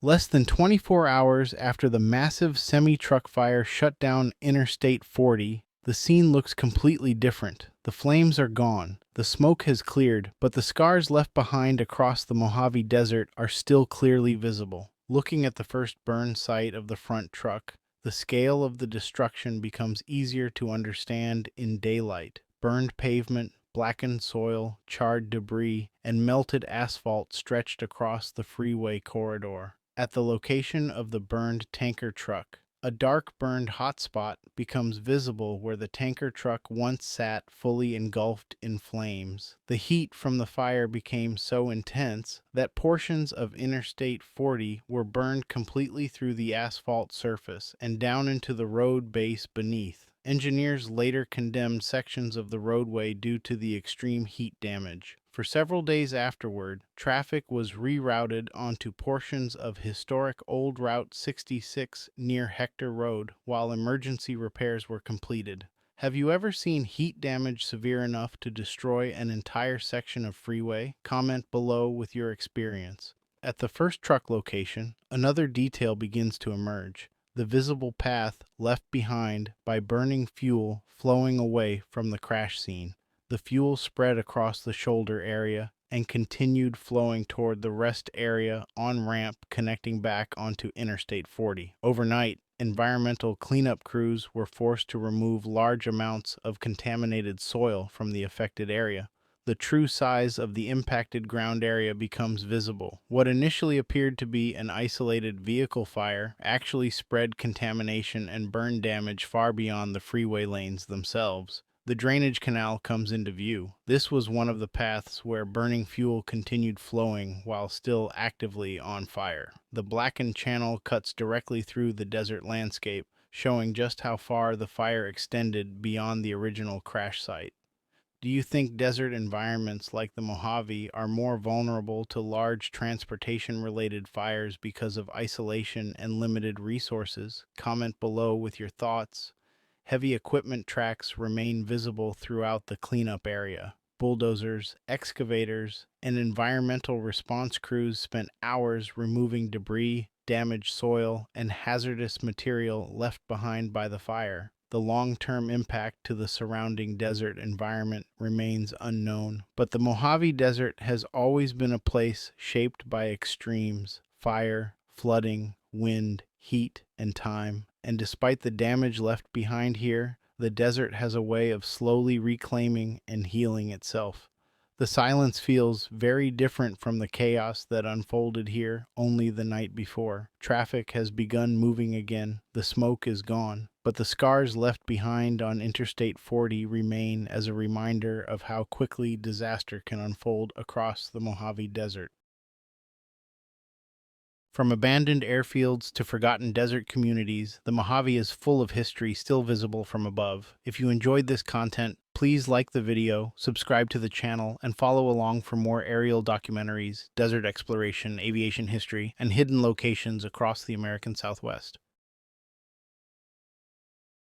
Less than 24 hours after the massive semi-truck fire shut down Interstate 40, the scene looks completely different. The flames are gone, the smoke has cleared, but the scars left behind across the Mojave Desert are still clearly visible. Looking at the first burn site of the front truck, the scale of the destruction becomes easier to understand in daylight. Burned pavement, blackened soil, charred debris, and melted asphalt stretched across the freeway corridor. At the location of the burned tanker truck, a dark burned hotspot becomes visible where the tanker truck once sat, fully engulfed in flames. The heat from the fire became so intense that portions of Interstate 40 were burned completely through the asphalt surface and down into the road base beneath. Engineers later condemned sections of the roadway due to the extreme heat damage. For several days afterward, traffic was rerouted onto portions of historic Old Route 66 near Hector Road while emergency repairs were completed. Have you ever seen heat damage severe enough to destroy an entire section of freeway? Comment below with your experience. At the first truck location, another detail begins to emerge: the visible path left behind by burning fuel flowing away from the crash scene. The fuel spread across the shoulder area and continued flowing toward the rest area on-ramp connecting back onto Interstate 40. Overnight, environmental cleanup crews were forced to remove large amounts of contaminated soil from the affected area. The true size of the impacted ground area becomes visible. What initially appeared to be an isolated vehicle fire actually spread contamination and burn damage far beyond the freeway lanes themselves. The drainage canal comes into view. This was one of the paths where burning fuel continued flowing while still actively on fire. The blackened channel cuts directly through the desert landscape, showing just how far the fire extended beyond the original crash site. Do you think desert environments like the Mojave are more vulnerable to large transportation-related fires because of isolation and limited resources? Comment below with your thoughts. Heavy equipment tracks remain visible throughout the cleanup area. Bulldozers, excavators, and environmental response crews spent hours removing debris, damaged soil, and hazardous material left behind by the fire. The long-term impact to the surrounding desert environment remains unknown, but the Mojave Desert has always been a place shaped by extremes: fire, flooding, wind, heat, and time. And despite the damage left behind here, the desert has a way of slowly reclaiming and healing itself. The silence feels very different from the chaos that unfolded here only the night before. Traffic has begun moving again, the smoke is gone, but the scars left behind on Interstate 40 remain as a reminder of how quickly disaster can unfold across the Mojave Desert. From abandoned airfields to forgotten desert communities, the Mojave is full of history still visible from above. If you enjoyed this content, please like the video, subscribe to the channel, and follow along for more aerial documentaries, desert exploration, aviation history, and hidden locations across the American Southwest.